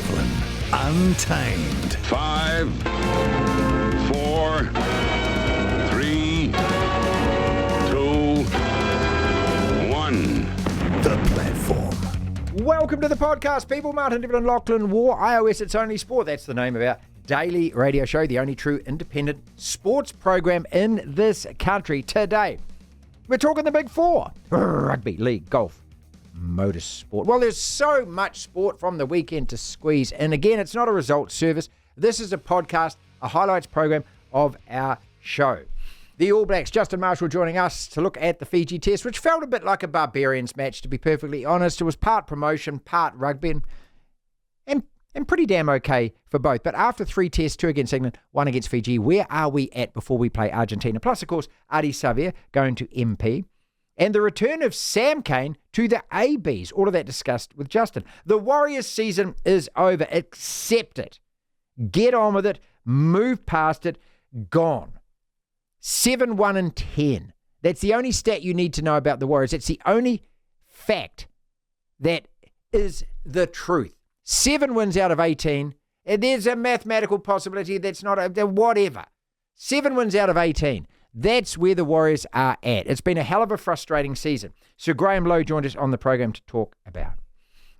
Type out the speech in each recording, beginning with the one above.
Devlin, Untamed. 5, 4, 3, 2, 1. The Platform. Welcome to the podcast, people. Martin Devlin, Lachlan War, iOS It's Only Sport. That's the name of our daily radio show, the only true independent sports program in this country. Today, we're talking the big four: rugby, league, golf, motorsport. Well, there's so much sport from the weekend to squeeze. And again, it's not a results service. This is a podcast, a highlights program of our show. The All Blacks, Justin Marshall joining us to look at the Fiji Test, which felt a bit like a Barbarians match, to be perfectly honest. It was part promotion, part rugby, and pretty damn okay for both. But after 3 tests, 2 against England, 1 against Fiji, where are we at before we play Argentina? Plus, of course, Hearty going to MP. And the return of Sam Cane to the ABs. All of that discussed with Justin. The Warriors season is over. Accept it. Get on with it. Move past it. Gone. 7-1-10. That's the only stat you need to know about the Warriors. It's the only fact that is the truth. 7 wins out of 18. And there's a mathematical possibility that's not whatever. 7 wins out of 18. That's where the Warriors are at. It's been a hell of a frustrating season. Sir Graham Lowe joined us on the program to talk about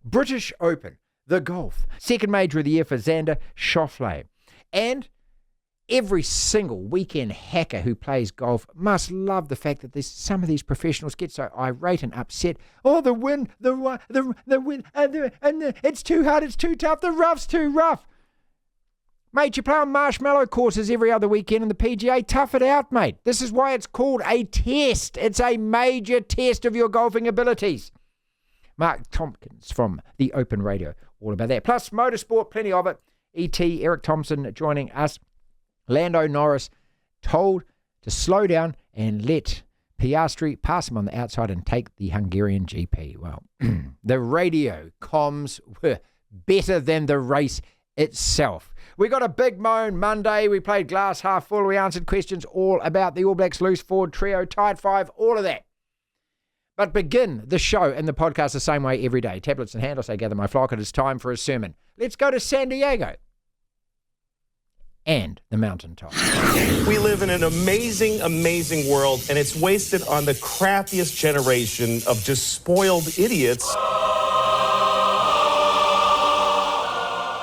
British Open, the golf, second major of the year for Xander Schauffele. And every single weekend hacker who plays golf must love the fact that some of these professionals get so irate and upset. Oh, the wind, the wind, it's too hard, it's too tough, the rough's too rough. Mate, you play on marshmallow courses every other weekend in the PGA. Tough it out, mate. This is why it's called a test. It's a major test of your golfing abilities. Mark Tompkins from the Open Radio, all about that. Plus, motorsport, plenty of it. E.T. Eric Thompson joining us. Lando Norris told to slow down and let Piastri pass him on the outside and take the Hungarian GP. Well, the radio comms were better than the race itself. We got a big moan Monday. We played glass half full. We answered questions all about the All Blacks loose forward trio, tight 5, all of that. But begin the show and the podcast the same way every day. Tablets in hand, I say gather my flock. It is time for a sermon. Let's go to San Diego and the mountaintop. We live in an amazing, amazing world, and it's wasted on the crappiest generation of just spoiled idiots.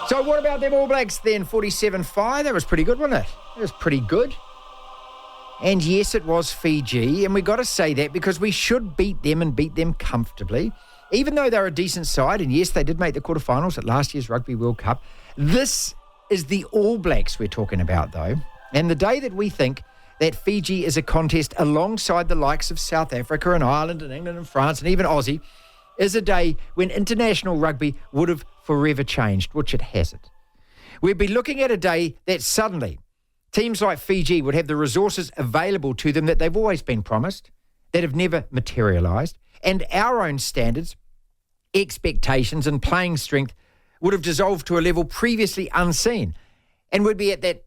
So what about them All Blacks then? 47-5, that was pretty good, wasn't it? It was pretty good. And yes, it was Fiji, and we got to say that because we should beat them and beat them comfortably. Even though they're a decent side, and yes, they did make the quarterfinals at last year's Rugby World Cup. This is the All Blacks we're talking about, though. And the day that we think that Fiji is a contest alongside the likes of South Africa and Ireland and England and France and even Aussie is a day when international rugby would have forever changed, which it hasn't. We'd be looking at a day that suddenly teams like Fiji would have the resources available to them that they've always been promised, that have never materialised, and our own standards, expectations and playing strength would have dissolved to a level previously unseen. And we'd be at that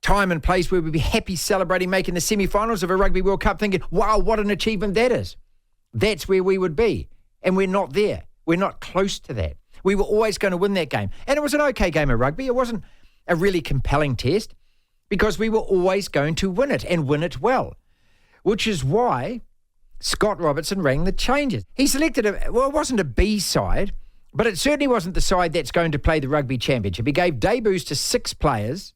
time and place where we'd be happy celebrating making the semi-finals of a Rugby World Cup thinking, wow, what an achievement that is. That's where we would be. And we're not there. We're not close to that. We were always going to win that game. And it was an okay game of rugby. It wasn't a really compelling test because we were always going to win it and win it well, which is why Scott Robertson rang the changes. He selected it wasn't a B side, but it certainly wasn't the side that's going to play the Rugby Championship. He gave debuts to 6 players.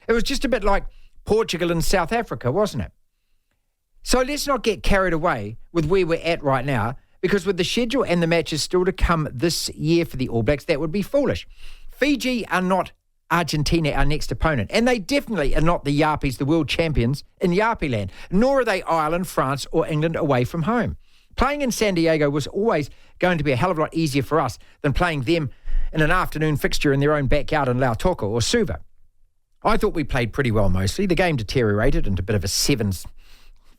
It was just a bit like Portugal and South Africa, wasn't it? So let's not get carried away with where we're at right now, because with the schedule and the matches still to come this year for the All Blacks, that would be foolish. Fiji are not Argentina, our next opponent, and they definitely are not the Yarpies, the world champions in Yarpie land, nor are they Ireland, France or England away from home. Playing in San Diego was always going to be a hell of a lot easier for us than playing them in an afternoon fixture in their own backyard in Lautoko or Suva. I thought we played pretty well mostly. The game deteriorated into a bit of a sevens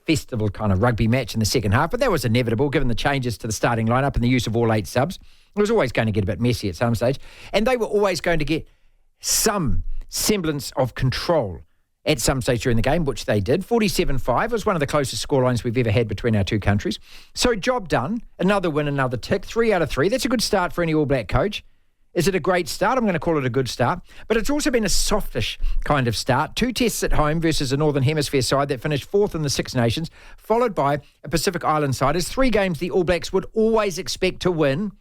festival kind of rugby match in the second half, but that was inevitable given the changes to the starting lineup and the use of all 8 subs. It was always going to get a bit messy at some stage, and they were always going to get some semblance of control at some stage during the game, which they did. 47-5 was one of the closest scorelines we've ever had between our two countries. So job done, another win, another tick, 3 out of 3. That's a good start for any All Black coach. Is it a great start? I'm going to call it a good start. But it's also been a softish kind of start. 2 tests at home versus a Northern Hemisphere side that finished 4th in the Six Nations, followed by a Pacific Island side. It's 3 games the All Blacks would always expect to win,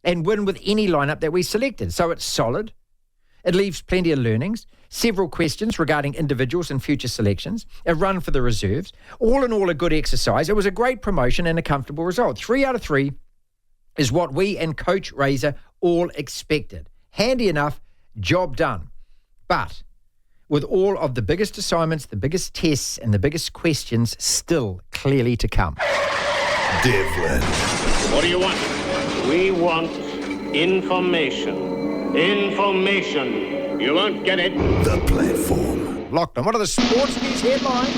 and win with any lineup that we selected. So it's solid. It leaves plenty of learnings, several questions regarding individuals and future selections, a run for the reserves. All in all, a good exercise. It was a great promotion and a comfortable result. 3 out of 3 is what we and Coach Razor all expected. Handy enough, job done. But with all of the biggest assignments, the biggest tests, and the biggest questions still clearly to come. Devlin. What do you want? We want information. Information. You won't get it. The platform. Lachlan, what are the sports news headlines?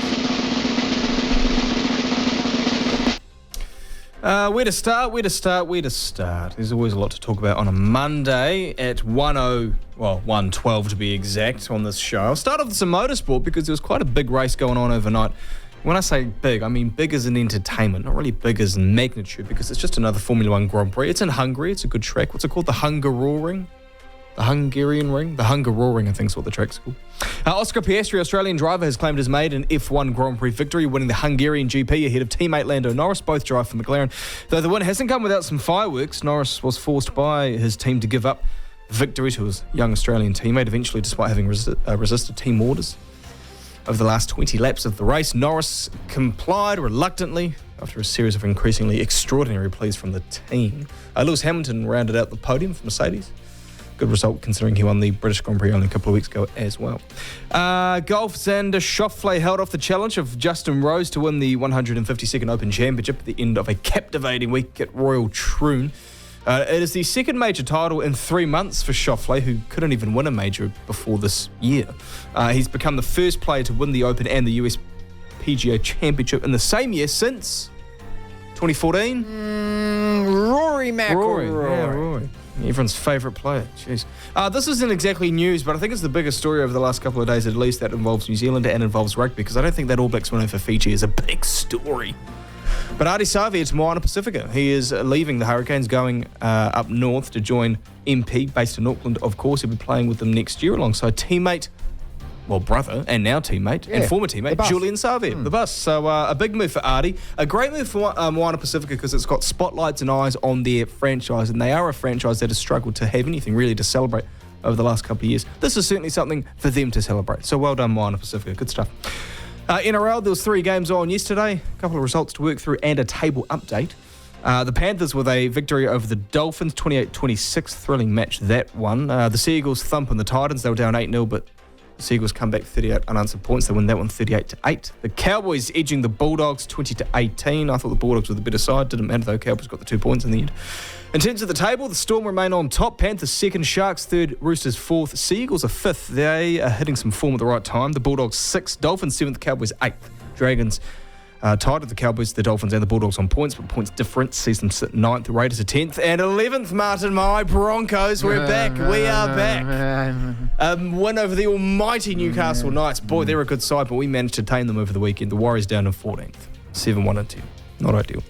Where to start? There's always a lot to talk about on a Monday at 1:12 to be exact on this show. I'll start off with some motorsport because there was quite a big race going on overnight. When I say big, I mean big as in entertainment, not really big as in magnitude, because it's just another Formula One Grand Prix. It's in Hungary. It's a good track. What's it called? The Hungaroring? The Hungarian Ring? The Hungaroring, I think is what the track's called. Oscar Piastri, Australian driver, has claimed his maiden F1 Grand Prix victory, winning the Hungarian GP ahead of teammate Lando Norris. Both drive for McLaren. Though the win hasn't come without some fireworks, Norris was forced by his team to give up victory to his young Australian teammate, eventually, despite having resisted team orders. Over the last 20 laps of the race, Norris complied reluctantly after a series of increasingly extraordinary pleas from the team. Lewis Hamilton rounded out the podium for Mercedes. Good result considering he won the British Grand Prix only a couple of weeks ago as well. Golf, Xander Schauffele held off the challenge of Justin Rose to win the 152nd Open Championship at the end of a captivating week at Royal Troon. It is the second major title in 3 months for Schauffele, who couldn't even win a major before this year. He's become the first player to win the Open and the US PGA Championship in the same year since 2014. Rory McIlroy. Rory. Everyone's favourite player. Jeez. This isn't exactly news, but I think it's the biggest story over the last couple of days, at least, that involves New Zealand and involves rugby, because I don't think that All Blacks win over Fiji is a big story. But Hearty to Moana Pacifica. He is leaving the Hurricanes, going up north to join MP, based in Auckland, of course. He'll be playing with them next year alongside brother, and now teammate, and former teammate, Julian Savia, the bus. So a big move for Hearty. A great move for Moana Pacifica because it's got spotlights and eyes on their franchise, and they are a franchise that has struggled to have anything really to celebrate over the last couple of years. This is certainly something for them to celebrate. So well done, Moana Pacifica. Good stuff. NRL, there was 3 games on yesterday, a couple of results to work through and a table update. The Panthers with a victory over the Dolphins, 28-26, thrilling match that one. The Seagulls thumping the Titans, they were down 8-0, but the Seagulls come back 38 unanswered points. They win that one 38-8. The Cowboys edging the Bulldogs 20-18. I thought the Bulldogs were the better side. Didn't matter though. Cowboys got the 2 points in the end. In terms of the table, the Storm remain on top. Panthers second, Sharks third, Roosters fourth, Seagulls are fifth. They are hitting some form at the right time. The Bulldogs sixth, Dolphins seventh, Cowboys eighth. Dragons tied with the Cowboys, the Dolphins and the Bulldogs on points, but points difference sees them sit 9th, the Raiders are 10th and 11th. Martin, my Broncos, we're back. We are back. Win over the almighty Newcastle Knights. Boy, they're a good side, but we managed to tame them over the weekend. The Warriors down in 14th, 7-1-10. Not ideal.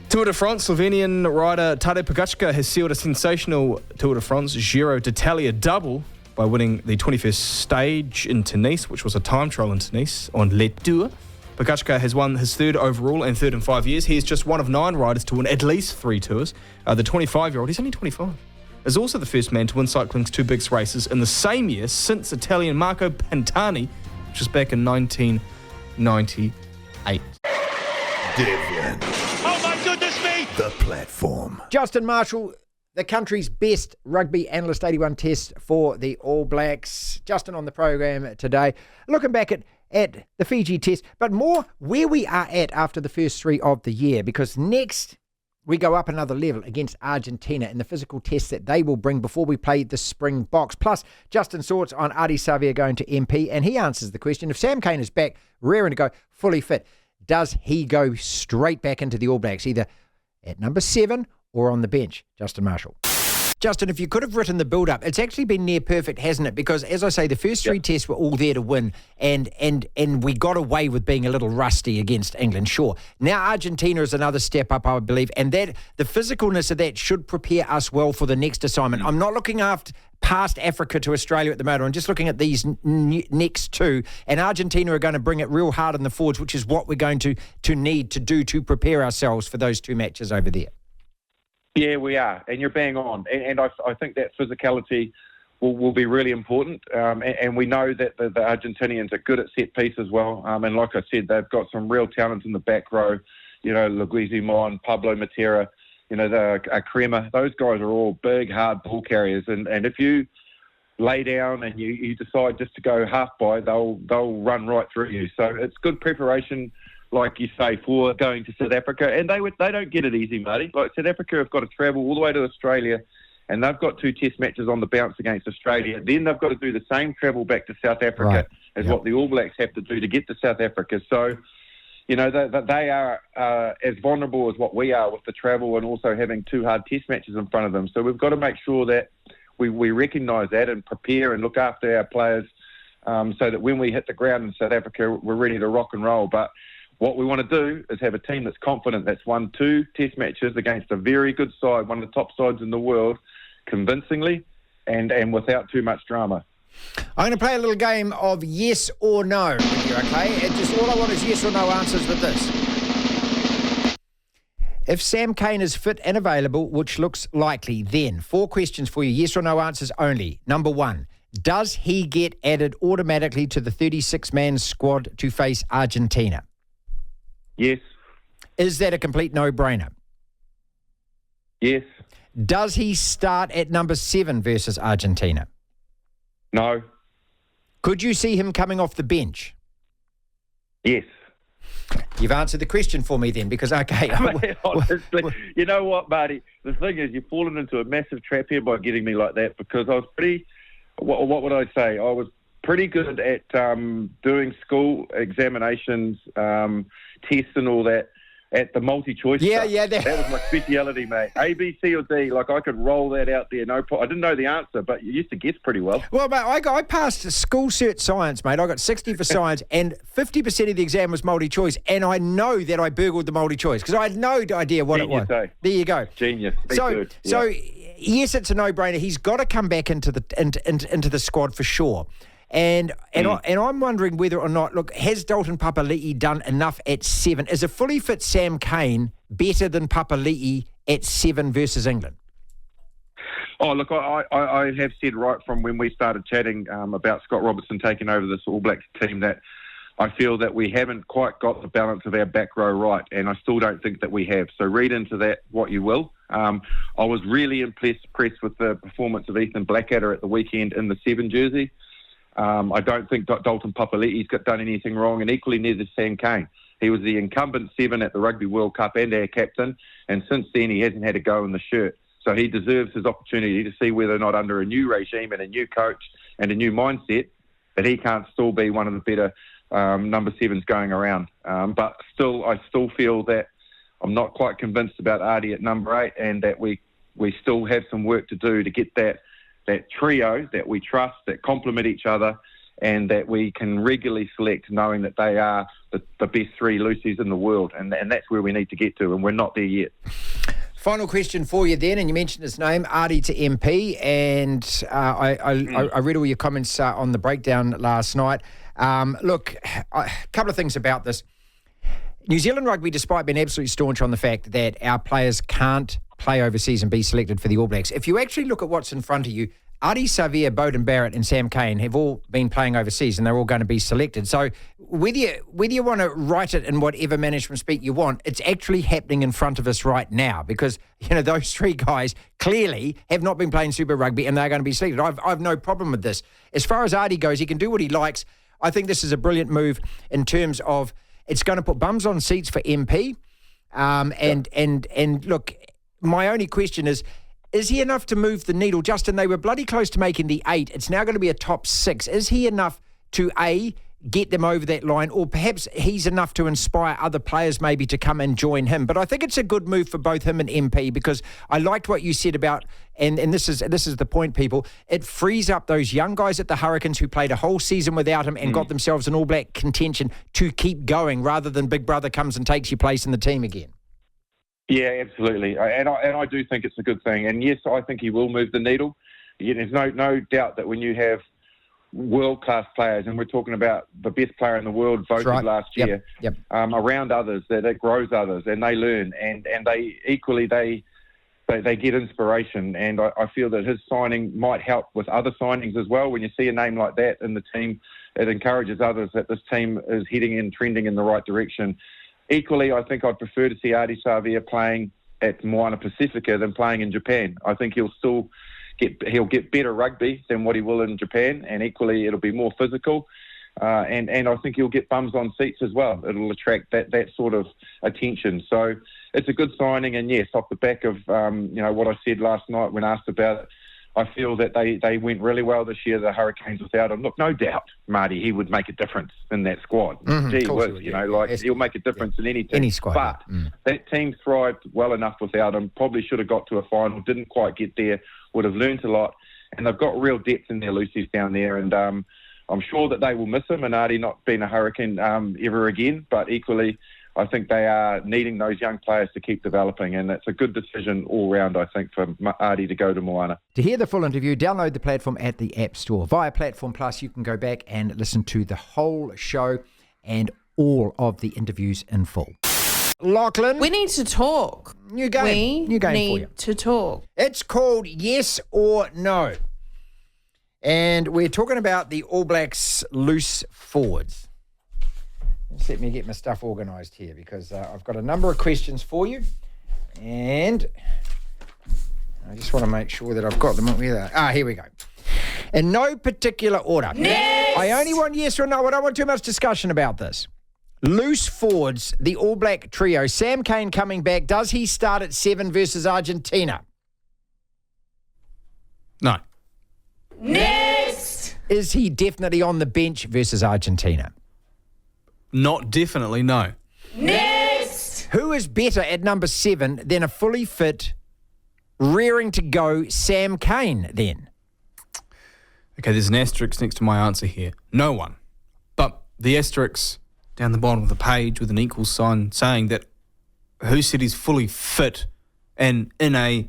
Tour de France, Slovenian rider Tadej Pogačar has sealed a sensational Tour de France Giro d'Italia double by winning the 21st stage in Tunis, which was a time trial in Tunis on Le Tour. Pogačar has won his third overall and third in 5 years. He is just one of 9 riders to win at least 3 tours. The 25-year-old, he's only 25, is also the first man to win cycling's 2 biggest races in the same year since Italian Marco Pantani, which was back in 1998. Devlin. Oh my goodness me! The platform. Justin Marshall, the country's best rugby analyst, 81 tests for the All Blacks. Justin on the program today, looking back at the Fiji test, but more where we are at after the first 3 of the year, because next we go up another level against Argentina in the physical tests that they will bring before we play the Spring Box. Plus, Justin's thoughts on Hearty Savia going to MP, and he answers the question, if Sam Cane is back, raring to go, fully fit, does he go straight back into the All Blacks, either at number 7 or on the bench? Justin Marshall. Justin, if you could have written the build-up, it's actually been near perfect, hasn't it? Because, as I say, the first three tests were all there to win, and we got away with being a little rusty against England, sure. Now Argentina is another step up, I believe, and that the physicalness of that should prepare us well for the next assignment. I'm not looking past Africa to Australia at the moment. I'm just looking at these next two, and Argentina are going to bring it real hard in the forwards, which is what we're going to need to do to prepare ourselves for those two matches over there. Yeah, we are, and you're bang on. And I think that physicality will be really important. And we know that the Argentinians are good at set piece as well. And like I said, they've got some real talent in the back row. You know, Leguizamon, Pablo Matera, you know, the Crema. Those guys are all big, hard ball carriers. And if you lay down and you decide just to go half by, they'll run right through you. So it's good preparation, like you say, for going to South Africa. And they don't get it easy, Marty. Like South Africa have got to travel all the way to Australia, and they've got 2 test matches on the bounce against Australia. Then they've got to do the same travel back to South Africa as what the All Blacks have to do to get to South Africa. So, you know, they are as vulnerable as what we are with the travel and also having 2 hard test matches in front of them. So we've got to make sure that we recognise that and prepare and look after our players so that when we hit the ground in South Africa, we're ready to rock and roll. But what we want to do is have a team that's confident, that's won 2 test matches against a very good side, one of the top sides in the world, convincingly and without too much drama. I'm going to play a little game of yes or no with you, okay? Just all I want is yes or no answers with this. If Sam Cane is fit and available, which looks likely, then 4 questions for you, yes or no answers only. Number 1, does he get added automatically to the 36-man squad to face Argentina? Yes. Is that a complete no-brainer? Yes. Does he start at number 7 versus Argentina? No. Could you see him coming off the bench? Yes. You've answered the question for me then, because, okay. Honestly, you know what, Marty? The thing is, you've fallen into a massive trap here by getting me like that, because I was pretty, what would I say? I was pretty good at doing school examinations, tests and all that at the multi-choice stuff. That was my speciality, mate. A, B, C or D. Like, I could roll that out there. No problem. I didn't know the answer, but you used to guess pretty well. Well, mate, I passed school cert science, mate. I got 60 for science, and 50% of the exam was multi-choice, and I know that I burgled the multi-choice because I had no idea what Genius, it was. Eh? There you go. Genius. So yes, it's a no-brainer. He's got to come back into the squad for sure. And I'm wondering whether or not, look, has Dalton Papali'i done enough at 7? Is a fully fit Sam Cane better than Papali'i at 7 versus England? Oh, look, I have said right from when we started chatting about Scott Robertson taking over this All Blacks team that I feel that we haven't quite got the balance of our back row right, and I still don't think that we have. So read into that what you will. I was really impressed with the performance of Ethan Blackadder at the weekend in the 7 jersey. I don't think Dalton Papali'i's done anything wrong, and equally neither Sam Cane. He was the incumbent 7 at the Rugby World Cup and our captain, and since then he hasn't had a go in the shirt. So he deserves his opportunity to see whether or not under a new regime and a new coach and a new mindset that he can't still be one of the better number 7s going around. But still, I still feel that I'm not quite convinced about Hearty at number 8, and that we still have some work to do to get that trio that we trust, that complement each other, and that we can regularly select knowing that they are the best 3 Lucies in the world. And that's where we need to get to, and we're not there yet. Final question for you then, and you mentioned his name, Hearty to MP, and I read all your comments on the breakdown last night. Look, a couple of things about this. New Zealand Rugby, despite being absolutely staunch on the fact that our players can't play overseas and be selected for the All Blacks, if you actually look at what's in front of you, Ardie Savea, Beauden Barrett and Sam Cane have all been playing overseas and they're all going to be selected. So whether you want to write it in whatever management speak you want, it's actually happening in front of us right now because, you know, those 3 guys clearly have not been playing Super Rugby and they're going to be selected. I've no problem with this. As far as Ardie goes, he can do what he likes. I think this is a brilliant move in terms of it's going to put bums on seats for MP. And look, my only question is he enough to move the needle? Justin, they were bloody close to making the 8. It's now going to be a top 6. Is he enough to, A, get them over that line, or perhaps he's enough to inspire other players maybe to come and join him. But I think it's a good move for both him and MP, because I liked what you said about, and this is the point, people, it frees up those young guys at the Hurricanes who played a whole season without him and got themselves an All Black contention to keep going, rather than Big Brother comes and takes your place in the team again. Yeah, absolutely. And I do think it's a good thing. And yes, I think he will move the needle. Yeah, there's no doubt that when you have world-class players, and we're talking about the best player in the world voted last year, around others, that it grows others, and they learn, and they equally they get inspiration. And I feel that his signing might help with other signings as well. When you see a name like that in the team, it encourages others that this team is trending in the right direction. Equally, I think I'd prefer to see Hearty Savea playing at Moana Pacifica than playing in Japan. I think he'll get better rugby than what he will in Japan, and equally it'll be more physical, and I think he'll get bums on seats as well. It'll attract that sort of attention. So it's a good signing, and yes, off the back of what I said last night when asked about it, I feel that they went really well this year, the Hurricanes, without him. Look, no doubt, Marty, he would make a difference in that squad. Gee whiz, he'll make a difference in any team. Any squad. But that team thrived well enough without him, probably should have got to a final, didn't quite get there, would have learnt a lot, and they've got real depth in their Lucy's down there, and I'm sure that they will miss him, and Hearty not being a Hurricane ever again, but equally, I think they are needing those young players to keep developing, and it's a good decision all round, I think, for Hearty to go to Moana. To hear the full interview, download the platform at the App Store. Via Platform Plus, you can go back and listen to the whole show and all of the interviews in full. Lachlan. We need to talk. New game. New game for you. We need to talk. It's called Yes or No. And we're talking about the All Blacks loose forwards. Just let me get my stuff organised here, because I've got a number of questions for you, and I just want to make sure that I've got them. Where here we go. In no particular order. Next! I only want yes or no. I don't want too much discussion about this. Loose forwards, the All Black trio. Sam Cane coming back. Does he start at 7 versus Argentina? No. Next! Is he definitely on the bench versus Argentina? Not definitely, no. Next! Who is better at number 7 than a fully fit, rearing to go Sam Cane then? Okay, there's an asterisk next to my answer here. No one. But the asterisk down the bottom of the page with an equal sign saying that who said he's fully fit and in a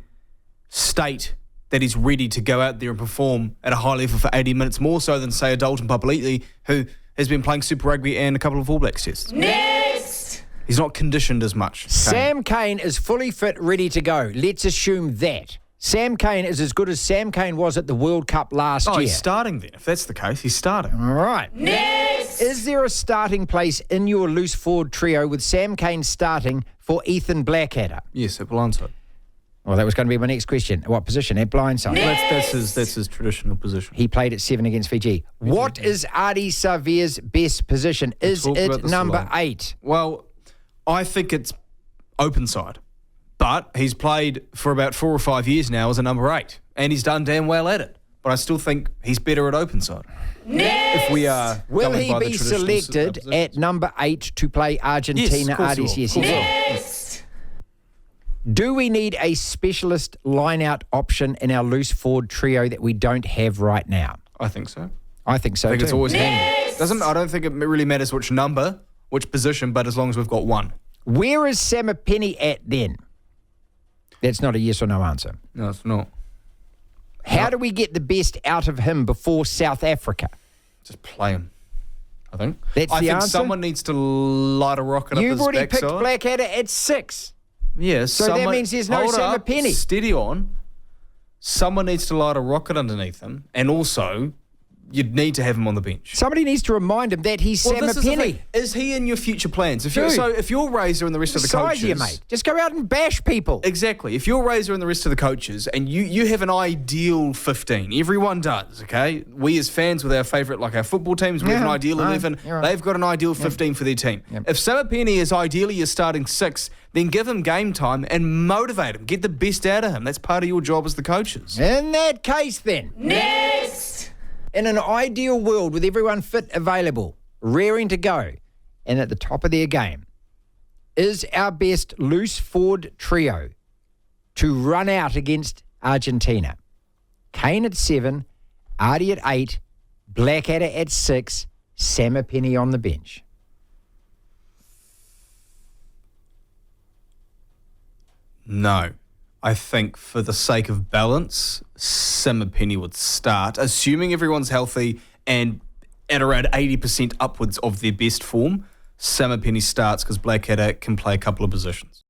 state that he's ready to go out there and perform at a high level for 80 minutes, more so than, say, a Dalton Papali'i, who has been playing Super Rugby and a couple of All Blacks tests. Next! He's not conditioned as much. Sam Cane is fully fit, ready to go. Let's assume that. Sam Cane is as good as Sam Cane was at the World Cup last year. He's starting then. If that's the case, he's starting. All right. Next! Is there a starting place in your loose forward trio with Sam Cane starting for Ethan Blackadder? Yes, at blindside. Well, that was going to be my next question. What position? At blindside. That's his traditional position. He played at 7 against Fiji. What is Hearty Savea's best position? Is it number 8? Well, I think it's open side. But he's played for about 4 or 5 years now as a number 8. And he's done damn well at it. But I still think he's better at open side. Next! If we are Will going he by the be traditional selected positions. at number 8 to play Argentina? Yes, of course he will. Yes, Of course he will. Next! Do we need a specialist line-out option in our loose forward trio that we don't have right now? I think so. I think so, I think too. it's always handy. I don't think it really matters which number, which position, but as long as we've got one. Where is Samipeni at then? That's not a yes or no answer. No, it's not. How do we get the best out of him before South Africa? Just play him, I think. That's I the think answer? someone needs to light a rocket up his You've already picked backside. Blackadder at 6. Yeah, So that means there's no Samipeni. Steady on. Someone needs to light a rocket underneath him, and also you'd need to have him on the bench. Somebody needs to remind him that he's This is the Samipeni. thing. Is he in your future plans? If Dude. if you're Razor and the rest of the Size coaches, you, mate. Just go out and bash people. Exactly. If you're Razor and the rest of the coaches, and you have an ideal 15, everyone does, okay? We as fans with our favourite, like our football teams, we have an ideal 11. You're right. They've got an ideal 15 for their team. If Samipeni is ideally your starting 6, then give him game time and motivate him. Get the best out of him. That's part of your job as the coaches. In that case, then, Next! in an ideal world with everyone fit available, raring to go and at the top of their game, is our best loose forward trio to run out against Argentina. Kane at 7, Hearty at 8, Blackadder at 6, Samipeni on the bench. No. I think for the sake of balance, Samipeni would start, assuming everyone's healthy and at around 80% upwards of their best form. Samipeni starts because Blackadder can play a couple of positions.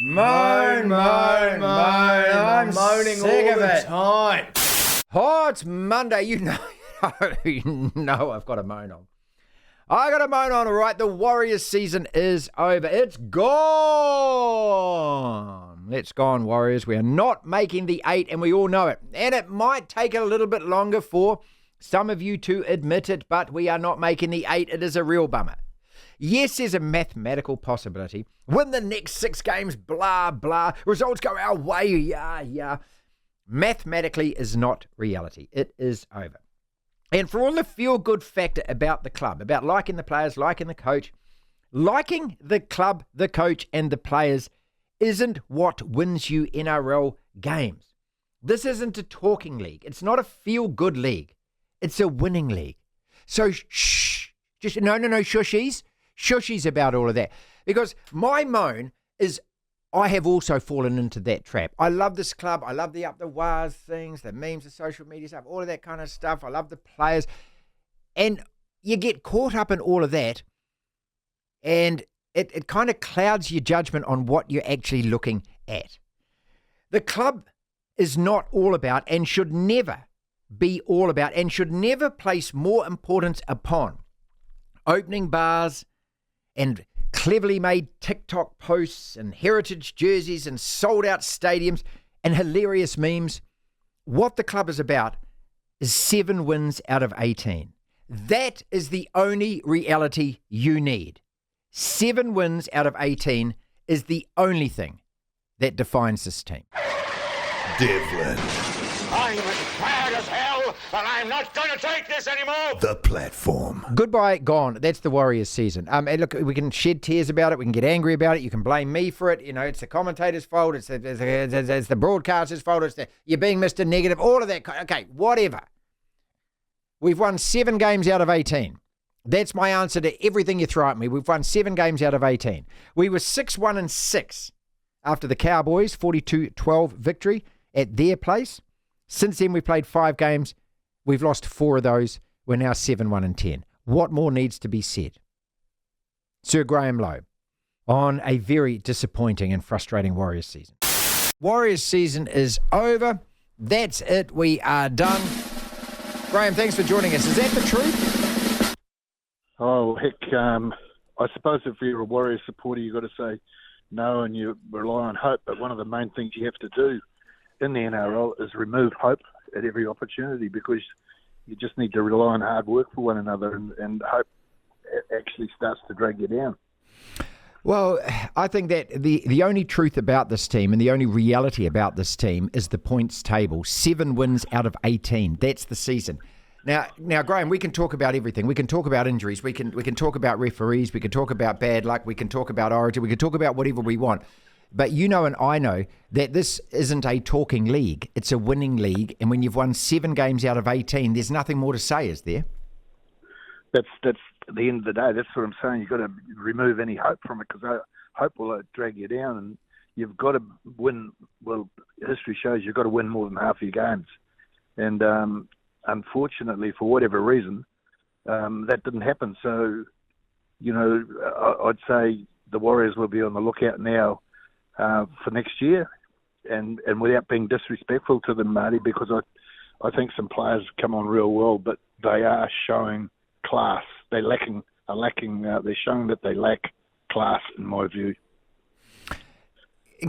Moan. I'm moaning sick all of the it. time. Oh, it's Monday. You know I've got a moan on. I got a moan on, all right. The Warriors season is over. It's gone. It's gone, Warriors. We are not making the 8, and we all know it. And it might take a little bit longer for some of you to admit it, but we are not making the 8. It is a real bummer. Yes, there's a mathematical possibility. Win the next 6 games, blah, blah. Results go our way, yeah. Mathematically is not reality. It is over. And for all the feel-good factor about the club, about liking the players, liking the coach, liking the club, the coach, and the players isn't what wins you NRL games. This isn't a talking league. It's not a feel-good league. It's a winning league. So shh. Just no, shushies. Shushies about all of that. Because my moan is I have also fallen into that trap. I love this club. I love the up the wires things, the memes, the social media stuff, all of that kind of stuff. I love the players. And you get caught up in all of that, and it kind of clouds your judgment on what you're actually looking at. The club is not all about and should never be all about and should never place more importance upon opening bars and cleverly made TikTok posts and heritage jerseys and sold out stadiums and hilarious memes. What the club is about is 7 wins out of 18. That is the only reality you need. 7 wins out of 18 is the only thing that defines this team. Devlin, I'm as tired as hell, and I'm not going to take this anymore. the platform. Goodbye, gone. That's the Warriors season. And look, we can shed tears about it. We can get angry about it. You can blame me for it. You know, it's the commentator's fault. It's the broadcaster's fault. You're being Mr. Negative. All of that. Okay, whatever. We've won 7 games out of 18. That's my answer to everything you throw at me. We've won 7 games out of 18. We were 6-1-6 after the Cowboys' 42-12 victory at their place. Since then, we've played 5 games. We've lost 4 of those. We're now 7-1-10. What more needs to be said? Sir Graham Lowe on a very disappointing and frustrating Warriors season. Warriors season is over. That's it. We are done. Graham, thanks for joining us. Is that the truth? Oh, heck, I suppose if you're a Warriors supporter, you've got to say no and you rely on hope. But one of the main things you have to do in the NRL is remove hope at every opportunity, because you just need to rely on hard work for one another, and hope actually starts to drag you down. Well, I think that the only truth about this team and the only reality about this team is the points table. 7 wins out of 18. That's the season. Now, Graham, we can talk about everything. We can talk about injuries. We can talk about referees. We can talk about bad luck. We can talk about origin. We can talk about whatever we want. But you know and I know that this isn't a talking league. It's a winning league. And when you've won 7 games out of 18, there's nothing more to say, is there? That's at the end of the day. That's what I'm saying. You've got to remove any hope from it, because hope will drag you down, and you've got to win. Well, history shows you've got to win more than half your games. And unfortunately, for whatever reason, that didn't happen. So, you know, I'd say the Warriors will be on the lookout now for next year, and without being disrespectful to them, Marty, because I think some players come on real well, but they are showing class. They're showing that they lack class, in my view.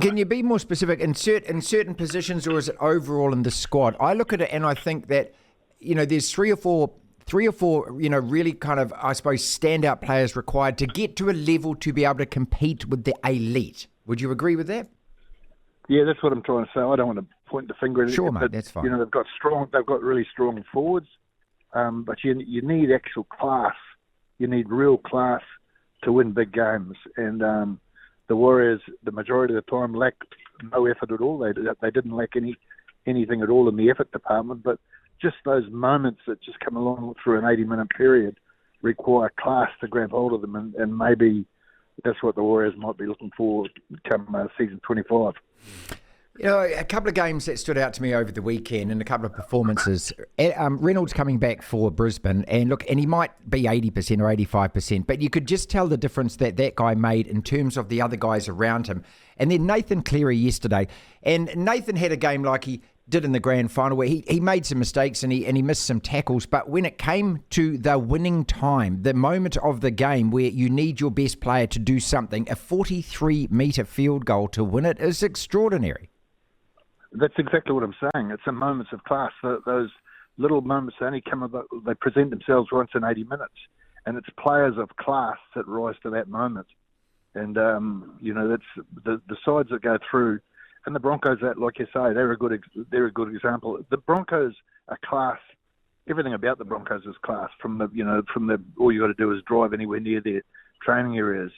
Can you be more specific in certain positions, or is it overall in the squad? I look at it and I think that, you know, there's three or four, you know, really kind of, I suppose, standout players required to get to a level to be able to compete with the elite. Would you agree with that? Yeah, that's what I'm trying to say. I don't want to point the finger at it. Sure, mate, but, that's fine. You know, they've got really strong forwards, but you need actual class You need real class to win big games. And the Warriors, the majority of the time, lacked no effort at all. They didn't lack anything at all in the effort department, but just those moments that just come along through an 80-minute period require class to grab hold of them, and maybe that's what the Warriors might be looking for come season 25. You know, a couple of games that stood out to me over the weekend and a couple of performances. Reynolds coming back for Brisbane, and he might be 80% or 85%, but you could just tell the difference that guy made in terms of the other guys around him. And then Nathan Cleary yesterday, and Nathan had a game like he did in the grand final where he made some mistakes and he missed some tackles, but when it came to the winning time, the moment of the game where you need your best player to do something, a 43-metre field goal to win it is extraordinary. That's exactly what I'm saying. It's the moments of class. Those little moments only they present themselves once in 80 minutes, and it's players of class that rise to that moment. And that's the sides that go through. And the Broncos, that, like you say, they're a good example. The Broncos are class. Everything about the Broncos is class. All you got to do is drive anywhere near their training areas.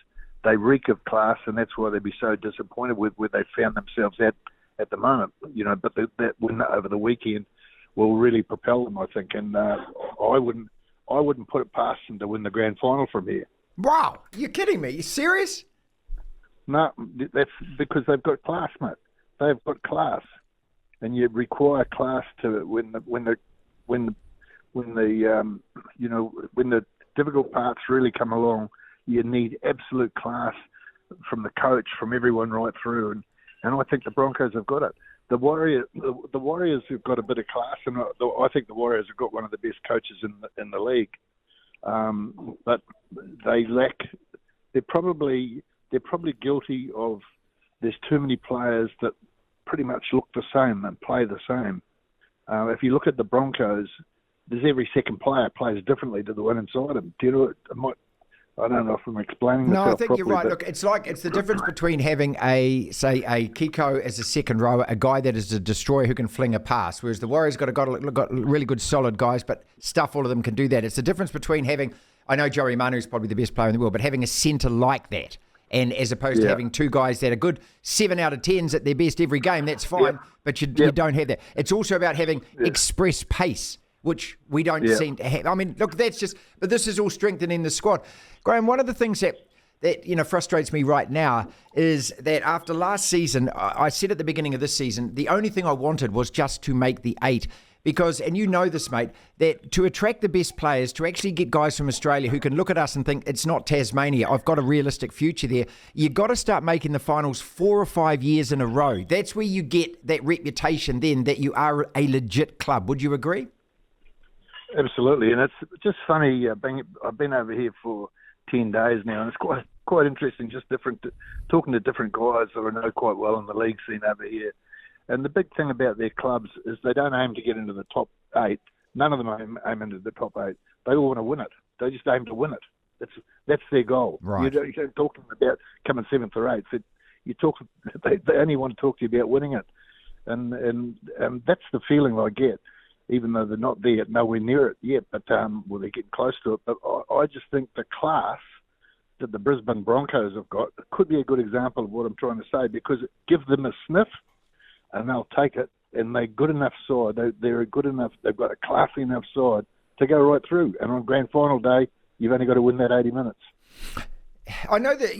They reek of class, and that's why they'd be so disappointed with where they found themselves at the moment. But that win over the weekend will really propel them, I think. And I wouldn't put it past them to win the grand final from here. Wow, you're kidding me? You serious? No, that's because they've got class, mate. They've got class, and you require class to when the difficult parts really come along. You need absolute class from the coach, from everyone right through, and I think the Broncos have got it. The Warriors have got a bit of class, and I think the Warriors have got one of the best coaches in the league. But they lack. They're probably guilty of. There's too many players that pretty much look the same and play the same. If you look at the Broncos, there's every second player plays differently to the one inside them. Do you know? I don't know if I'm explaining myself No, I think properly, you're right. Look, it's the difference between having a Kiko as a second rower, a guy that is a destroyer who can fling a pass, whereas the Warriors got really good solid guys, but all of them can do that. It's the difference between having, I know Joey Manu is probably the best player in the world, but having a centre like that, and as opposed to having two guys that are good 7 out of 10s at their best every game, that's fine, but you don't have that. It's also about having express pace, which we don't seem to have. I mean, look, but this is all strengthening the squad. Graham, one of the things that frustrates me right now is that after last season, I said at the beginning of this season, the only thing I wanted was just to make the 8. Because, and you know this, mate, that to attract the best players, to actually get guys from Australia who can look at us and think, it's not Tasmania, I've got a realistic future there, you've got to start making the finals 4 or 5 years in a row. That's where you get that reputation then that you are a legit club. Would you agree? Absolutely, and it's just funny. I've been over here for 10 days now, and it's quite interesting. Just talking to different guys that I know quite well in the league scene over here. And the big thing about their clubs is they don't aim to get into the top 8. None of them aim into the top 8. They all want to win it. They just aim to win it. That's their goal. Right. You don't talk to them about coming 7th or 8th. They only want to talk to you about winning it, and that's the feeling I get. Even though they're not there, nowhere near it yet, but they're getting close to it. But I just think the class that the Brisbane Broncos have got could be a good example of what I'm trying to say, because it gives them a sniff, and they'll take it. And they're good enough side. They're good enough. They've got a classy enough side to go right through. And on grand final day, you've only got to win that 80 minutes. I know that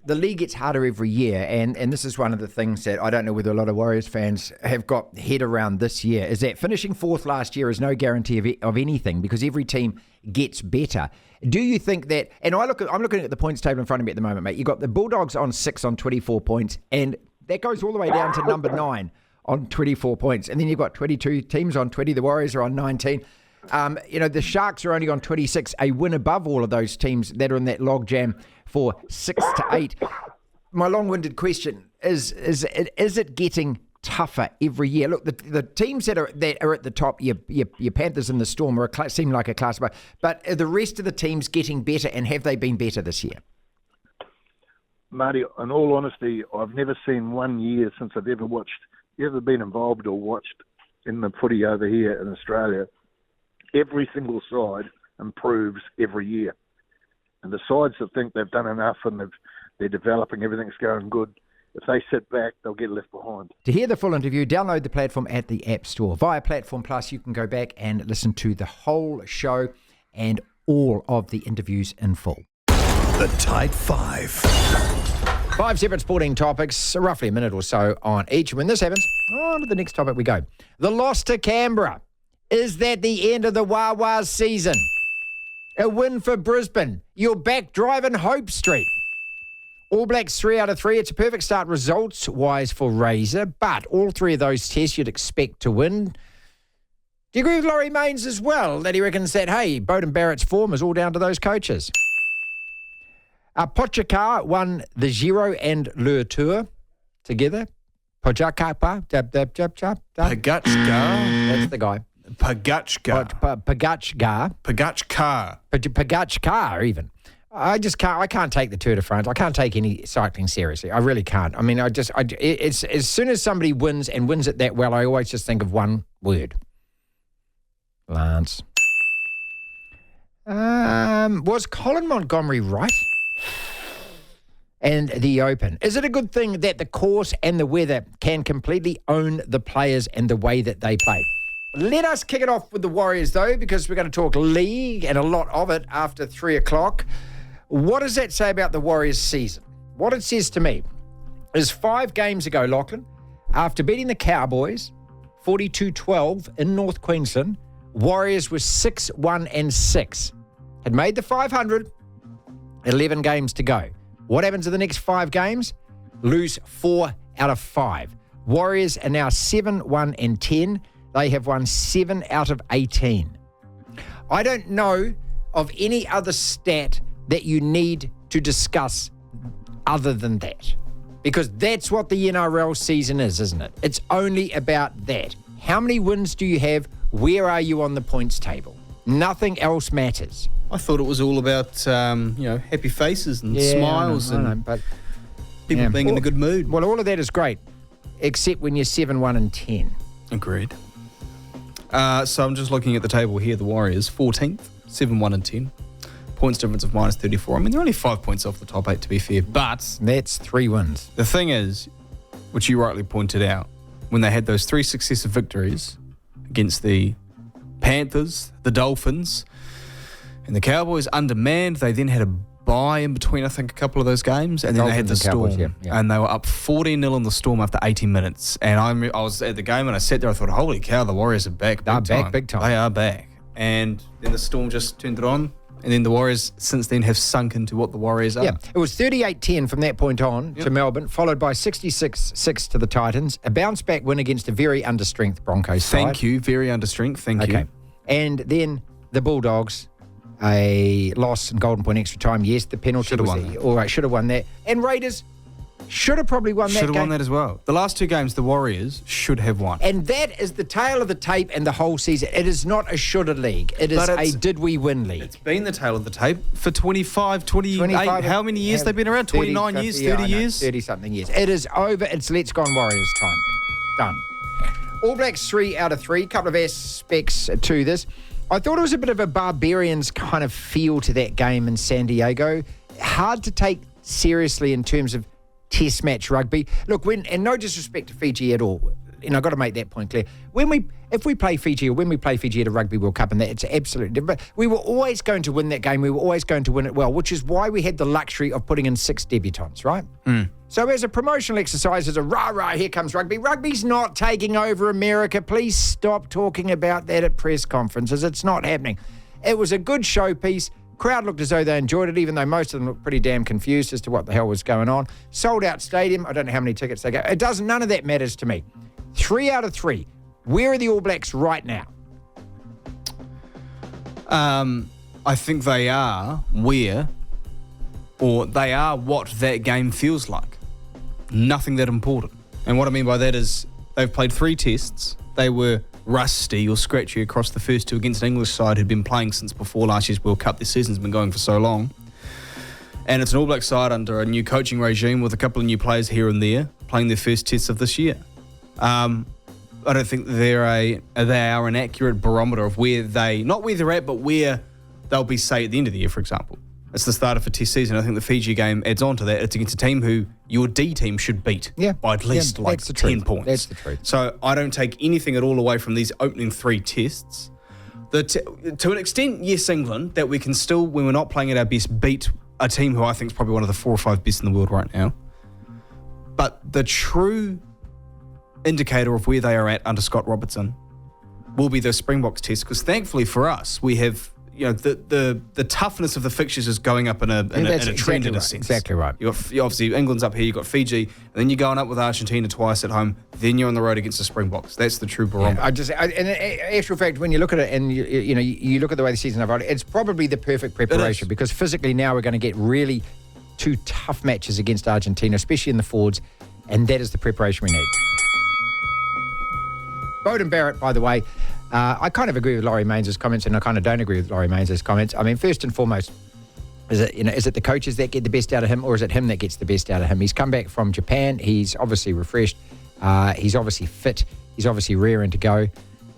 the league gets harder every year, and this is one of the things that I don't know whether a lot of Warriors fans have got head around this year, is that finishing 4th last year is no guarantee of anything, because every team gets better. Do you think that, and I'm looking at the points table in front of me at the moment, mate, you've got the Bulldogs on 6 on 24 points, and that goes all the way down to number 9 on 24 points, and then you've got 22 teams on 20, the Warriors are on 19. The Sharks are only on 26, a win above all of those teams that are in that log jam for 6 to 8. My long-winded question is it getting tougher every year? Look, the teams that are at the top, your Panthers and the Storm seem like a class, but are the rest of the teams getting better, and have they been better this year? Marty, in all honesty, I've never seen 1 year since I've ever been involved or watched in the footy over here in Australia. Every single side improves every year. And the sides that think they've done enough and they're developing, everything's going good, if they sit back, they'll get left behind. To hear the full interview, download the platform at the App Store. Via Platform Plus, you can go back and listen to the whole show and all of the interviews in full. The Tight Five. 5 separate sporting topics, roughly a minute or so on each. When this happens, on to the next topic we go. The loss to Canberra. Is that the end of the Wawa's season? A win for Brisbane. You're back driving Hope Street. All Blacks 3 out of 3. It's a perfect start results-wise for Razor, but all 3 of those tests you'd expect to win. Do you agree with Laurie Mains as well, that he reckons that, hey, Bowden Barrett's form is all down to those coaches? Pochakar won the Giro and Le Tour together. Pochakar. Pagachka. That's the guy. Pagachka. Pagachkar even. I can't take the Tour de France. I can't take any cycling seriously. I really can't. I mean, it's as soon as somebody wins and wins it that well, I always just think of one word. Lance. Was Colin Montgomery right? And the Open. Is it a good thing that the course and the weather can completely own the players and the way that they play? Let us kick it off with the Warriors, though, because we're going to talk league and a lot of it after 3 o'clock. What does that say about the Warriors' season? What it says to me is 5 games ago, Lachlan, after beating the Cowboys 42-12 in North Queensland, Warriors were 6-1-6. Had made the 500, 11 games to go. What happens in the next 5 games? Lose 4 out of 5. Warriors are now 7-1-10. They have won 7 out of 18. I don't know of any other stat that you need to discuss other than that. Because that's what the NRL season is, isn't it? It's only about that. How many wins do you have? Where are you on the points table? Nothing else matters. I thought it was all about, happy faces and smiles and people being in a good mood. Well, all of that is great, except when you're 7-1-10. Agreed. So I'm just looking at the table here. The Warriors, 14th, 7-1-10. Points difference of minus 34. I mean, they're only 5 points off the top 8, to be fair. But that's 3 wins. The thing is, which you rightly pointed out, when they had those 3 successive victories against the Panthers, the Dolphins, and the Cowboys undermanned, they then had a bye in between, I think, a couple of those games, and then they had the Storm, Cowboys, and they were up 14-0 in the Storm after 80 minutes. And I was at the game, and I sat there, I thought, holy cow, the Warriors are back. They're back big time. They are back. And then the Storm just turned it on, and then the Warriors since then have sunk into what the Warriors are. Yeah, it was 38-10 from that point on to Melbourne, followed by 66-6 to the Titans, a bounce-back win against a very understrength Broncos side. Thank you, very understrength, thank you. And then the Bulldogs, a loss in golden point extra time. Yes, the penalty should have won that. All right, should have won that. And Raiders should have probably won that game. Should have won that as well. The last 2 games, the Warriors should have won. And that is the tail of the tape and the whole season. It is not a shoulda league. It is a did we win league. It's been the tail of the tape for 25. How many years they've been around? 29 years, 30 years? 30-something years. It is over. It's Let's Go on Warriors time. Done. All Blacks 3 out of 3. Couple of aspects to this. I thought it was a bit of a Barbarians kind of feel to that game in San Diego. Hard to take seriously in terms of test match rugby. Look, and no disrespect to Fiji at all, and I've got to make that point clear. If we play Fiji or when we play Fiji at a Rugby World Cup, and that it's absolutely different. We were always going to win that game. We were always going to win it well, which is why we had the luxury of putting in 6 debutants, right? So as a promotional exercise, as a rah-rah, here comes rugby. Rugby's not taking over America. Please stop talking about that at press conferences. It's not happening. It was a good showpiece. Crowd looked as though they enjoyed it, even though most of them looked pretty damn confused as to what the hell was going on. Sold out stadium. I don't know how many tickets they got. None of that matters to me. 3 out of 3. Where are the All Blacks right now? I think they are they are what that game feels like. Nothing that important. And what I mean by that is they've played 3 tests. They were rusty or scratchy across the first 2 against an English side who'd been playing since before last year's World Cup. This season's been going for so long. And it's an All Black side under a new coaching regime with a couple of new players here and there playing their first tests of this year. I don't think they are an accurate barometer of where not where they're at, but where they'll be, say, at the end of the year, for example. It's the start of a test season. I think the Fiji game adds on to that. It's against a team who your D team should beat by at least that's the 10 truth. points. That's the truth. So I don't take anything at all away from these opening 3 tests. To an extent, yes, England, that we can still, when we're not playing at our best, beat a team who I think is probably one of the 4 or 5 best in the world right now. But the true indicator of where they are at under Scott Robertson will be the Springboks test, because thankfully for us, we have, the toughness of the fixtures is going up in a trend in a sense. Exactly right. You obviously England's up here, you've got Fiji, and then you're going up with Argentina twice at home, then you're on the road against the Springboks. That's the true barometer. And in actual fact, when you look at it and you look at the way the season unfolded, it's probably the perfect preparation, because physically now we're going to get really 2 tough matches against Argentina, especially in the forwards, and that is the preparation we need. Beauden Barrett, by the way, I kind of agree with Laurie Mains's comments, and I kind of don't agree with Laurie Mains's comments. I mean, first and foremost, is it the coaches that get the best out of him, or is it him that gets the best out of him? He's come back from Japan. He's obviously refreshed. He's obviously fit. He's obviously raring to go.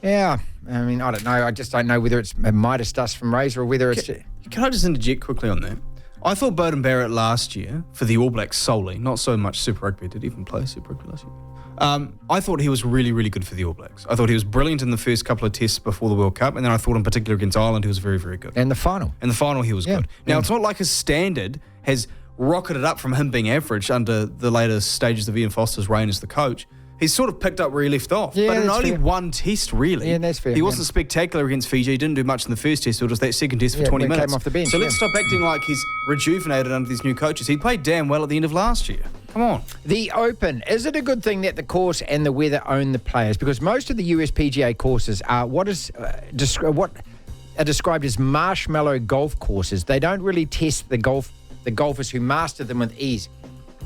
Yeah, I mean, I don't know. I just don't know whether it's Midas dust from Razor or whether it's... Can I just interject quickly on that? I thought Beauden Barrett last year, for the All Blacks solely, not so much Super Rugby, did he even play Super Rugby last year? I thought he was really, really good for the All Blacks. I thought he was brilliant in the first couple of tests before the World Cup, and then I thought in particular against Ireland he was very, very good. And the final. In the final he was good. Now, it's not like his standard has rocketed up from him being average under the later stages of Ian Foster's reign as the coach. He's sort of picked up where he left off. Yeah, but in only fair. one test, really. Yeah, that's fair. He wasn't spectacular against Fiji. He didn't do much in the first test. It was that second test for 20 when he minutes. came off the bench, so let's stop acting like he's rejuvenated under these new coaches. He played damn well at the end of last year. Come on. The Open, is it a good thing that the course and the weather own the players? Because most of the US PGA courses are what are described as marshmallow golf courses. They don't really test the golfers who master them with ease.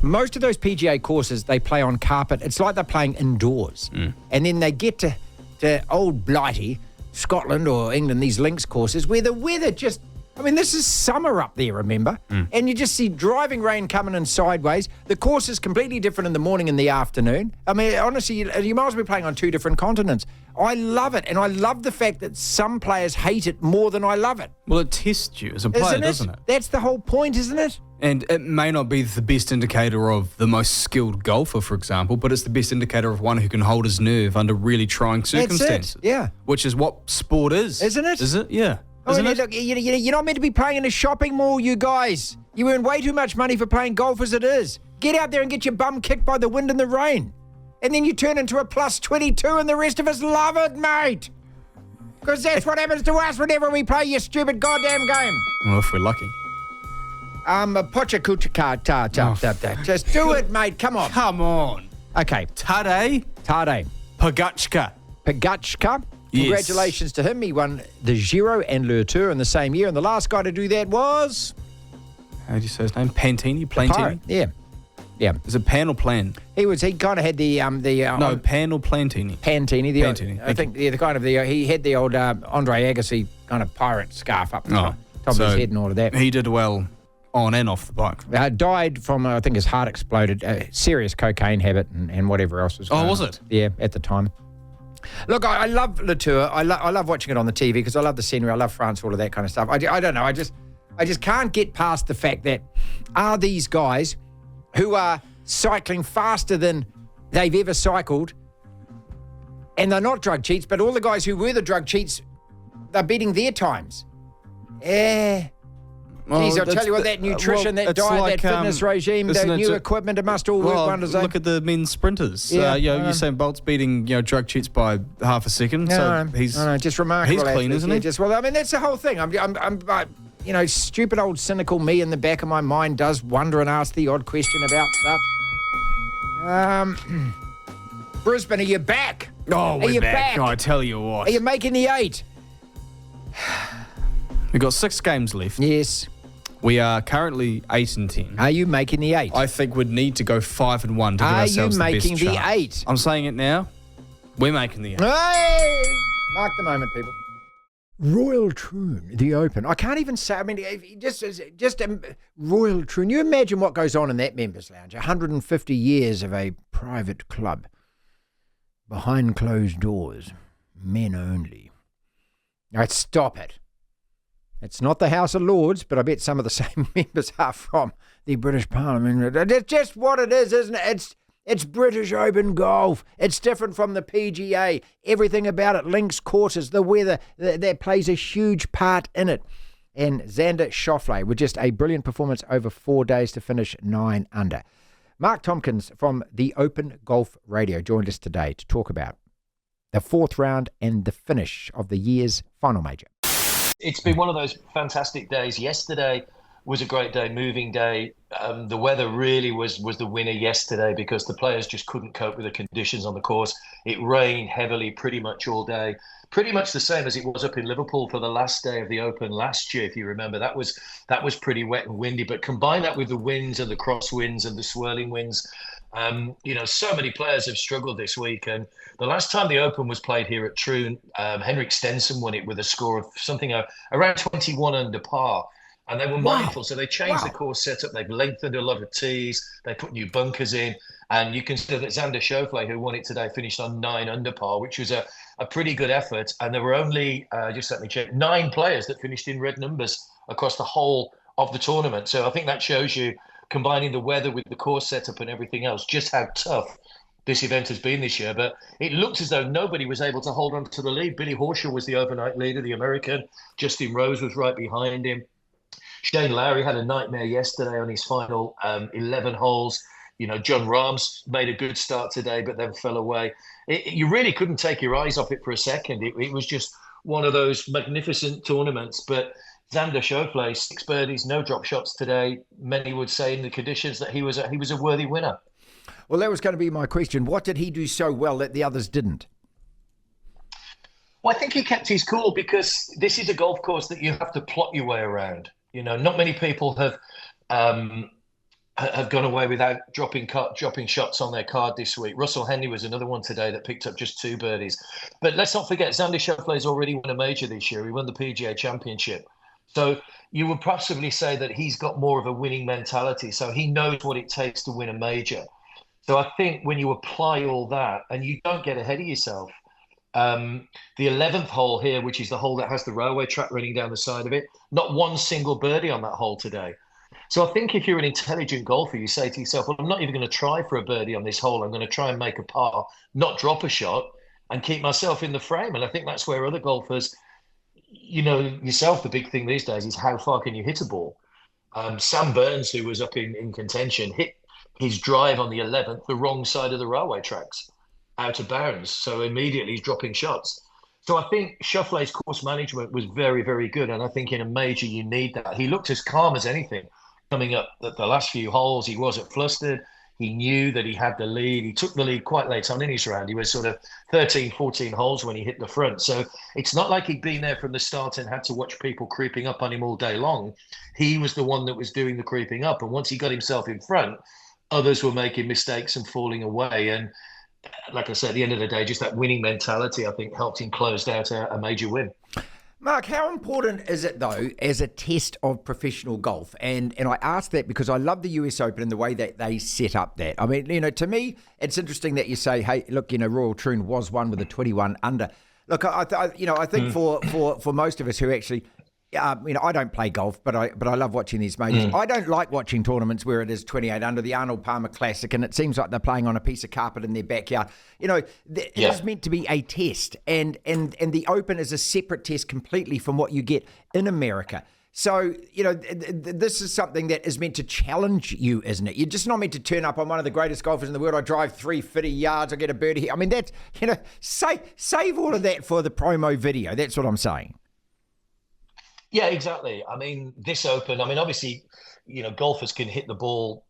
Most of those PGA courses, they play on carpet. It's like they're playing indoors. And then they get to old Blighty, Scotland or England, these links courses, where the weather just... I mean, this is summer up there, remember? And you just see driving rain coming in sideways. The course is completely different in the morning and the afternoon. I mean, honestly, you might as well be playing on 2 different continents. I love it, and I love the fact that some players hate it more than I love it. Well, it tests you as a player, doesn't it? That's the whole point, isn't it? And it may not be the best indicator of the most skilled golfer, for example, but it's the best indicator of one who can hold his nerve under really trying circumstances. That's it, yeah. Which is what sport is. Isn't it? Is it? Yeah. Look, you're not meant to be playing in a shopping mall, you guys. You earn way too much money for playing golf as it is. Get out there and get your bum kicked by the wind and the rain. And then you turn into a plus 22 and the rest of us love it, mate. Because that's what happens to us whenever we play your stupid goddamn game. Well, if we're lucky. Pochakuchaka. Just do it, mate. Come on. Come on. Okay. Tade Pogačka. Yes. Congratulations to him. He won the Giro and Le Tour in the same year. And the last guy to do that was... How do you say his name? Plantini? Yeah. Is it Pan or Plan? He kind of had the no, Pan or Plantini? Pantini. Pantini. I think he had the old Andre Agassi kind of pirate scarf up the top of his head and all of that. He did well on and off the bike. Died from, I think his heart exploded, serious cocaine habit and whatever else was going on. Was it? Yeah, at the time. Look, I love Le Tour. I love watching it on the TV because I love the scenery. I love France, all of that kind of stuff. I don't know. I just can't get past the fact that are these guys who are cycling faster than they've ever cycled, and they're not drug cheats, but all the guys who were the drug cheats, they're beating their times. Geez, I'll tell you what, that nutrition, that diet, that fitness regime, that new equipment, it must all work wonders. Look at the men's sprinters. Usain Bolt's beating drug cheats by half a second. He's just remarkable. He's clean, isn't he? That's the whole thing. I'm stupid old cynical me in the back of my mind does wonder and ask the odd question about stuff. Brisbane, are you back? Oh, we're back. I tell you what. Are you making the 8? We've got 6 games left. Yes. We are currently 8-10. Are you making the 8? I think we'd need to go 5-1 to give ourselves the best chance. Are you making the 8? I'm saying it now. We're making the 8. Hey! Mark the moment, people. Royal Troon, the Open. I can't even say, just Royal Troon. You imagine what goes on in that members' lounge. 150 years of a private club. Behind closed doors. Men only. All right, stop it. It's not the House of Lords, but I bet some of the same members are from the British Parliament. It's just what it is, isn't it? It's British Open golf. It's different from the PGA. Everything about it, links, courses, the weather, that plays a huge part in it. And Xander Schauffele with just a brilliant performance over 4 days to finish 9 under. Mark Tompkins from the Open Golf Radio joined us today to talk about the fourth round and the finish of the year's final major. It's been one of those fantastic days. Yesterday was a great day, moving day. The weather really was the winner yesterday because the players just couldn't cope with the conditions on the course. It rained heavily pretty much all day, pretty much the same as it was up in Liverpool for the last day of the Open last year, if you remember. That was pretty wet and windy, but combine that with the winds and the crosswinds and the swirling winds. So many players have struggled this week. And the last time the Open was played here at Troon, Henrik Stenson won it with a score of something around 21 under par. And they were mindful, so they changed the course setup. They've lengthened a lot of tees. They put new bunkers in. And you consider that Xander Schauffele, who won it today, finished on 9 under par, which was a pretty good effort. And there were only, just let me check, 9 players that finished in red numbers across the whole of the tournament. So I think that shows you, combining the weather with the course setup and everything else, just how tough this event has been this year. But it looked as though nobody was able to hold on to the lead. Billy Horschel was the overnight leader, the American. Justin Rose was right behind him. Shane Lowry had a nightmare yesterday on his final 11 holes. John Rahm's made a good start today, but then fell away. You really couldn't take your eyes off it for a second. It was just one of those magnificent tournaments. But Xander Schauffele, 6 birdies, no drop shots today. Many would say in the conditions that he was a worthy winner. Well, that was going to be my question. What did he do so well that the others didn't? Well, I think he kept his cool because this is a golf course that you have to plot your way around. Not many people have gone away without dropping shots on their card this week. Russell Henley was another one today that picked up just 2 birdies. But let's not forget, Xander Schauffele's already won a major this year. He won the PGA Championship. So you would possibly say that he's got more of a winning mentality. So he knows what it takes to win a major. So I think when you apply all that and you don't get ahead of yourself, the 11th hole here, which is the hole that has the railway track running down the side of it, not one single birdie on that hole today. So I think if you're an intelligent golfer, you say to yourself, well, I'm not even going to try for a birdie on this hole. I'm going to try and make a par, not drop a shot, and keep myself in the frame. And I think that's where other golfers, yourself, the big thing these days is how far can you hit a ball? Sam Burns, who was up in contention, hit his drive on the 11th, the wrong side of the railway tracks, out of bounds. So immediately he's dropping shots. So I think Schauffele's course management was very, very good. And I think in a major, you need that. He looked as calm as anything coming up the last few holes. He wasn't flustered. He knew that he had the lead. He took the lead quite late on in his round. He was sort of 13, 14 holes when he hit the front. So it's not like he'd been there from the start and had to watch people creeping up on him all day long. He was the one that was doing the creeping up. And once he got himself in front, others were making mistakes and falling away. And like I said, at the end of the day, just that winning mentality, I think, helped him close out a major win. Mark, how important is it, though, as a test of professional golf? And I ask that because I love the US Open and the way that they set up that. I mean, to me, it's interesting that you say, hey, look, Royal Troon was one with a 21 under. Look, I think for most of us who actually, I don't play golf, but I love watching these majors. I don't like watching tournaments where it is 28 under, the Arnold Palmer Classic, and it seems like they're playing on a piece of carpet in their backyard. It is meant to be a test, and the Open is a separate test completely from what you get in America. So, this is something that is meant to challenge you, isn't it? You're just not meant to turn up. I'm one of the greatest golfers in the world. I drive 350 yards. I get a birdie here. I mean, that's, save all of that for the promo video. That's what I'm saying. Yeah, exactly. I mean, this Open, obviously, golfers can hit the ball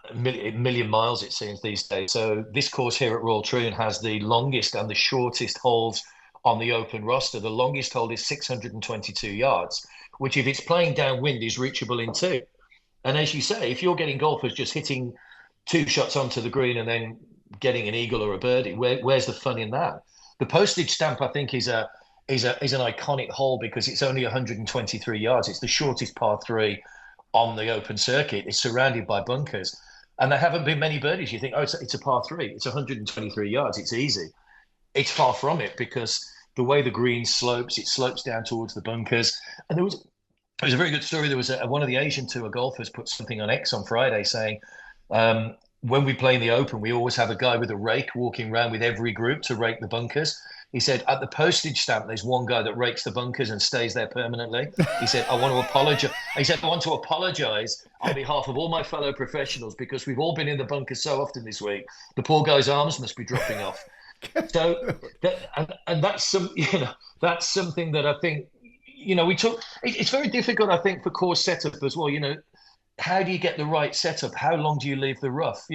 a million miles, it seems, these days. So this course here at Royal Troon has the longest and the shortest holes on the Open roster. The longest hole is 622 yards, which if it's playing downwind is reachable in 2. And as you say, if you're getting golfers just hitting 2 shots onto the green and then getting an eagle or a birdie, where's the fun in that? The postage stamp, I think, is an iconic hole because it's only 123 yards. It's the shortest par 3 on the Open circuit. It's surrounded by bunkers. And there haven't been many birdies. You think, it's a par 3. It's 123 yards. It's easy. It's far from it because the way the green slopes, it slopes down towards the bunkers. And there was It was a very good story. There was one of the Asian Tour golfers put something on X on Friday saying, when we play in the Open, we always have a guy with a rake walking around with every group to rake the bunkers. He said, at the postage stamp, there's one guy that rakes the bunkers and stays there permanently. He said, I want to apologize. He said, I want to apologize on behalf of all my fellow professionals because we've all been in the bunkers so often this week. The poor guy's arms must be dropping off. So, that's something that I think, we took. It's very difficult, I think, for course setup as well. How do you get the right setup? How long do you leave the rough?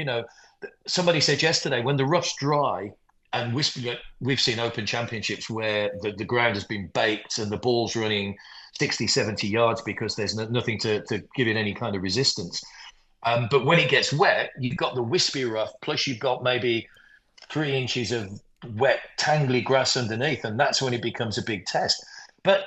Somebody said yesterday, when the rough's dry, and we've seen Open Championships where the ground has been baked and the ball's running 60, 70 yards because there's nothing to give it any kind of resistance. But when it gets wet, you've got the wispy rough, plus you've got maybe 3 inches of wet, tangly grass underneath, and that's when it becomes a big test. But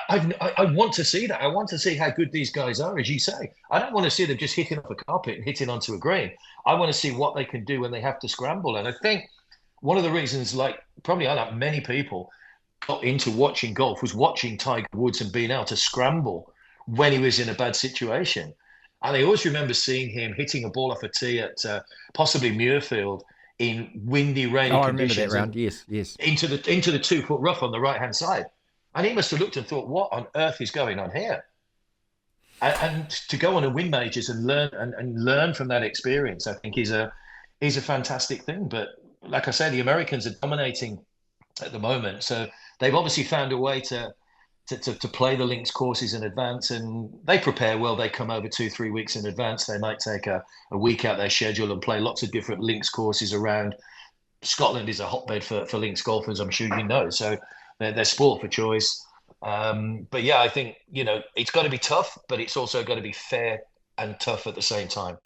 I want to see that. I want to see how good these guys are, as you say. I don't want to see them just hitting off a carpet and hitting onto a green. I want to see what they can do when they have to scramble. And I think one of the reasons, probably many people got into watching golf was watching Tiger Woods and being able to scramble when he was in a bad situation. And I always remember seeing him hitting a ball off a tee at possibly Muirfield in windy, rainy conditions. I remember that round, yes. Into the 2-foot rough on the right-hand side. And he must have looked and thought, what on earth is going on here? And to go on and win majors and learn from that experience, I think is a fantastic thing. But like I said, the Americans are dominating at the moment. So they've obviously found a way to play the links courses in advance, and they prepare well. They come over 2-3 weeks in advance. They might take a week out their schedule and play lots of different links courses around. Scotland is a hotbed for links golfers, I'm sure you know. So they're sport for choice. But yeah, I think, it's got to be tough, but it's also got to be fair and tough at the same time.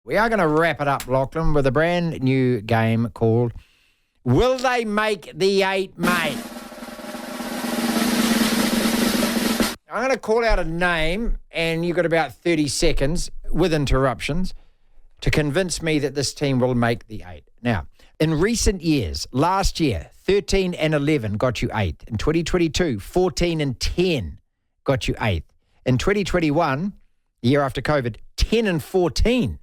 We are going to wrap it up, Lachlan, with a brand new game called Will They Make the 8, Mate? I'm going to call out a name, and you've got about 30 seconds with interruptions to convince me that this team will make the 8. Now, in recent years, last year, 13 and 11 got you 8th. In 2022, 14 and 10 got you 8th. In 2021, the year after COVID, 10 and 14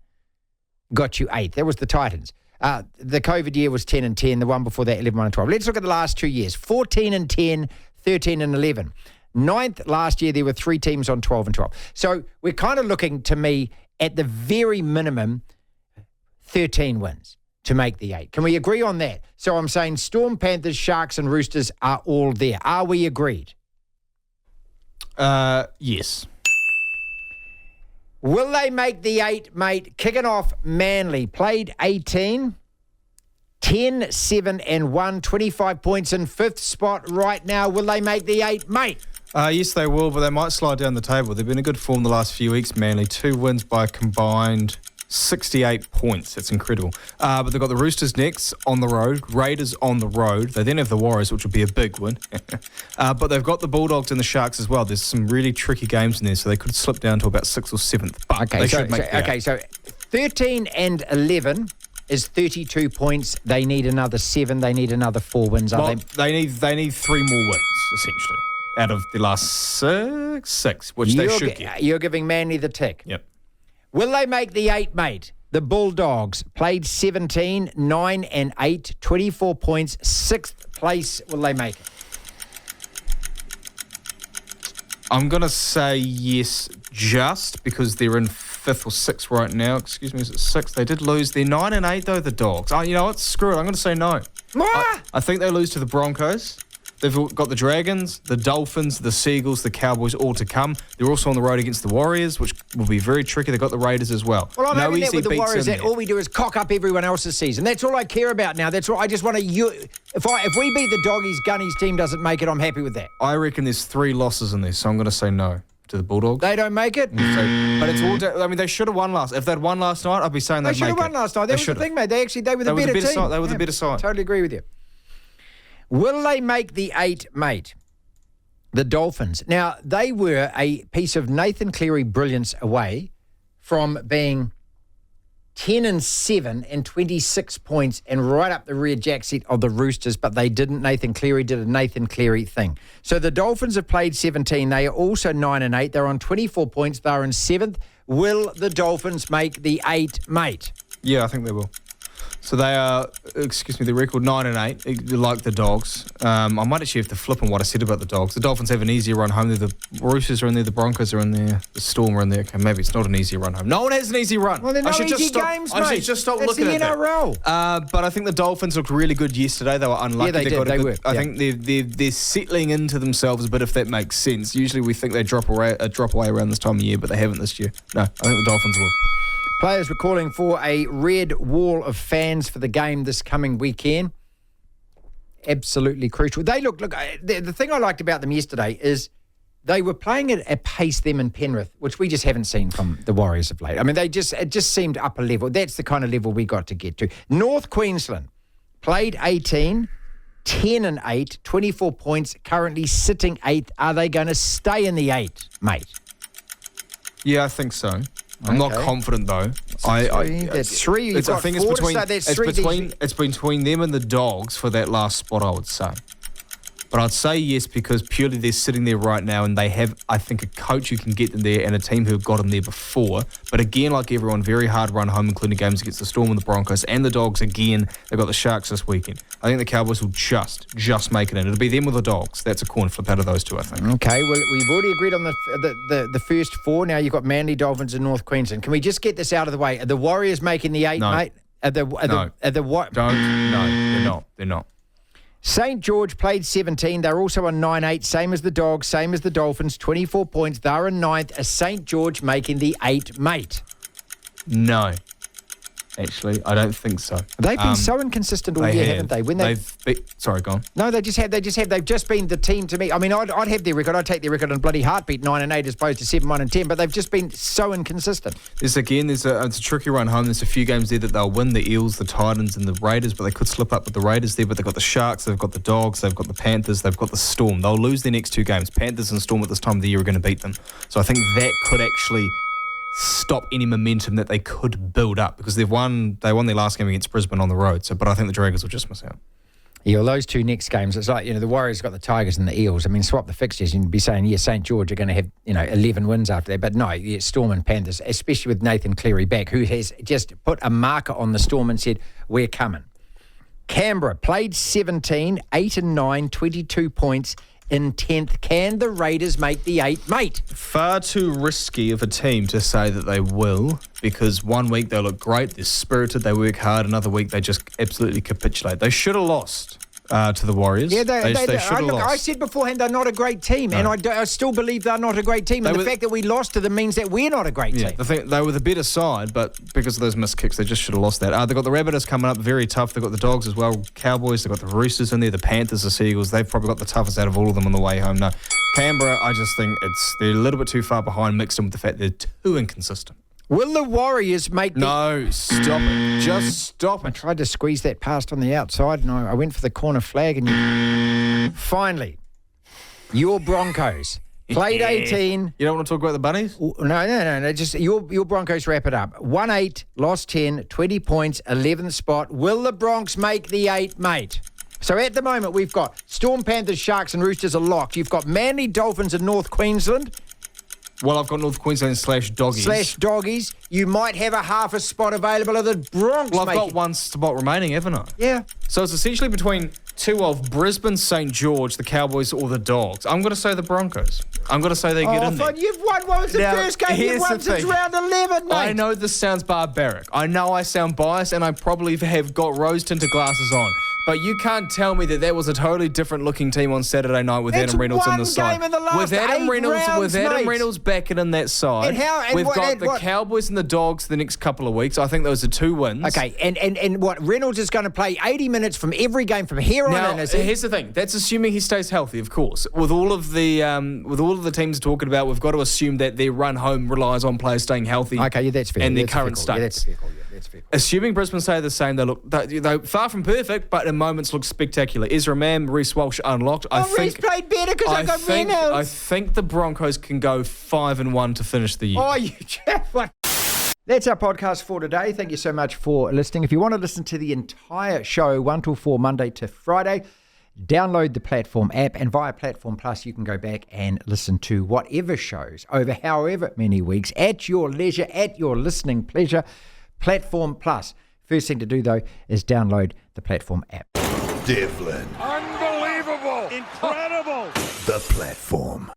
got you 8th. That was the Titans. The COVID year was 10 and 10. The one before that, 11, 1 and 12. Let's look at the last 2 years. 14 and 10, 13 and 11. 9th last year, there were 3 teams on 12 and 12. So we're kind of looking, to me, at the very minimum, 13 wins to make the 8. Can we agree on that? So I'm saying Storm, Panthers, Sharks and Roosters are all there. Are we agreed? Yes. Will they make the 8, mate? Kicking off, Manly. Played 18, 10, 7 and 1, 25 points in 5th spot right now. Will they make the 8, mate? Yes, they will, but they might slide down the table. They've been in good form the last few weeks, Manly. 2 wins by a combined 68 points. That's incredible. But they've got the Roosters next on the road, Raiders on the road. They then have the Warriors, which will be a big win. But they've got the Bulldogs and the Sharks as well. There's some really tricky games in there, so they could slip down to about 6th or 7th. But they should make the 8. So 13 and 11 is 32 points. They need another 7. They need another 4 wins. They need 3 more wins, essentially, out of the last 6, which they should get. You're giving Manly the tick. Yep. Will they make the 8, mate? The Bulldogs played 17, 9 and 8, 24 points, 6th place. Will they make it? I'm going to say yes, just because they're in 5th or 6th right now. Excuse me, is it 6th? They did lose. They're 9 and 8, though, the Dogs. Oh, you know what? Screw it. I'm going to say no. I think they lose to the Broncos. They've got the Dragons, the Dolphins, the Seagulls, the Cowboys all to come. They're also on the road against the Warriors, which will be very tricky. They've got the Raiders as well. Well, I'm hoping that with the Warriors, that all we do is cock up everyone else's season. That's all I care about now. That's all. I just want to. If we beat the Doggies, Gunny's team doesn't make it, I'm happy with that. I reckon there's 3 losses in this, so I'm going to say no to the Bulldogs. They don't make it? But it's all. I mean, they should have won last. If they'd won last night, I'd be saying they'd make it. They should have won last night. That was the thing, mate. They were the better team. They were the better side. Totally agree with you. Will they make the 8, mate? The Dolphins. Now, they were a piece of Nathan Cleary brilliance away from being 10-7 and 26 points and right up the rear jack seat of the Roosters, but they didn't. Nathan Cleary did a Nathan Cleary thing. So the Dolphins have played 17. They are also 9-8. They're on 24 points. They're in 7th. Will the Dolphins make the 8, mate? Yeah, I think they will. So they are, the record 9-8, like the Dogs. I might actually have to flip on what I said about the Dogs. The Dolphins have an easier run home. The Roosters are in there, the Broncos are in there, the Storm are in there. Okay, maybe it's not an easy run home. No one has an easy run. Well, they're not easy games, mate. I should just stop That's looking the at NRL. that. But I think the Dolphins looked really good yesterday. They were unlucky. Yeah, they did. They were. I think they're settling into themselves a bit, if that makes sense. Usually we think they drop away around this time of year, but they haven't this year. No, I think the Dolphins will. Players were calling for a red wall of fans for the game this coming weekend. Absolutely crucial. They look. The thing I liked about them yesterday is they were playing at a pace, them in Penrith, which we just haven't seen from the Warriors of late. I mean, it just seemed upper level. That's the kind of level we got to get to. North Queensland played 18, 10-8, 24 points, currently sitting 8th. Are they going to stay in the 8, mate? Yeah, I think so. I'm not confident though. That's 3. You've got 4 to say. That's 3. It's between them and the Dogs for that last spot, I would say. But I'd say yes because purely they're sitting there right now and they have, I think, a coach who can get them there and a team who have got them there before. But again, like everyone, very hard run home, including games against the Storm and the Broncos and the Dogs again. They've got the Sharks this weekend. I think the Cowboys will just make it in. It'll be them or the Dogs. That's a coin flip out of those two, I think. Okay, well, we've already agreed on the first 4. Now you've got Manly, Dolphins and North Queensland. Can we just get this out of the way? Are the Warriors making the 8, mate? No, they're not. They're not. St. George played 17. They're also on 9-8, same as the Dogs, same as the Dolphins, 24 points. They're in 9th. Is St. George making the 8, mate? No. Actually, I don't think so. They've been so inconsistent all year, haven't they? Sorry, go on. No, they've just been the team to me. I mean, I'd have their record. I'd take their record on bloody heartbeat, 9-8 as opposed to 7-1-10. But they've just been so inconsistent. It's a tricky run home. There's a few games there that they'll win: the Eels, the Titans, and the Raiders. But they could slip up with the Raiders there. But they've got the Sharks, they've got the Dogs, they've got the Panthers, they've got the Storm. They'll lose their next 2 games. Panthers and Storm at this time of the year are going to beat them. So I think that could actually stop any momentum that they could build up because they won their last game against Brisbane on the road. So, but I think the Dragons will just miss out. Yeah, well, those 2 next games, it's like, the Warriors got the Tigers and the Eels. I mean, swap the fixtures and you'd be saying, yeah, St. George are going to have, 11 wins after that. But no, Storm and Panthers, especially with Nathan Cleary back, who has just put a marker on the Storm and said, we're coming. Canberra played 17, 8-9, 22 points. In 10th, can the Raiders make the 8, mate? Far too risky of a team to say that they will, because one week they look great, they're spirited, they work hard. Another week they just absolutely capitulate. They should have lost to the Warriors. Yeah, they should have lost. I said beforehand they're not a great team, and I still believe they're not a great team. And the fact that we lost to them means that we're not a great team. They were the better side, but because of those missed kicks, they just should have lost that. They've got the Rabbitohs coming up, very tough. They've got the Dogs as well, Cowboys. They've got the Roosters in there, the Panthers, the Seagulls. They've probably got the toughest out of all of them on the way home. No, Canberra, I just think they're a little bit too far behind, mixed in with the fact they're too inconsistent. Will the Warriors make No, stop it. Just stop it. I tried to squeeze that past on the outside, and I went for the corner flag, and finally, your Broncos played 18. You don't want to talk about the Bunnies? No. Just your Broncos wrap it up. 1-8, lost 10, 20 points, 11th spot. Will the Bronx make the 8, mate? So at the moment, we've got Storm, Panthers, Sharks, and Roosters are locked. You've got Manly, Dolphins, and North Queensland. Well, I've got North Queensland /Doggies. You might have a half a spot available at the Bronx. Well, I've got 1 spot remaining, haven't I? Yeah. So it's essentially between 2 of Brisbane, St. George, the Cowboys, or the Dogs. I'm going to say the Broncos. I'm going to say they get in there. You've won. What was the first game you've won since round 11, mate? I know this sounds barbaric. I know I sound biased, and I probably have got rose-tinted glasses on. But you can't tell me that was a totally different looking team on Saturday night with Adam Reynolds in the side. With Adam Reynolds backing in that side. We've got the Cowboys and the Dogs the next couple of weeks. I think those are 2 wins. Okay, and what, Reynolds is going to play 80 minutes from every game from here on in, is he? Here's the thing. That's assuming he stays healthy, of course. With all of the teams talking about, we've got to assume that their run home relies on players staying healthy. Okay, yeah, that's fair. And their current state. Yeah, that's fair. Assuming Brisbane stay the same, they far from perfect, but in moments look spectacular. Ezra Mam, Reece Walsh unlocked. Reece played better because I got Reynolds. I think the Broncos can go 5-1 to finish the year. Oh, you what? That's our podcast for today. Thank you so much for listening. If you want to listen to the entire show, 1 till 4, Monday to Friday, download the Platform app, and via Platform Plus, you can go back and listen to whatever shows over however many weeks at your leisure, at your listening pleasure. Platform Plus. First thing to do, though, is download the Platform app. Devlin. Unbelievable. Incredible. The Platform.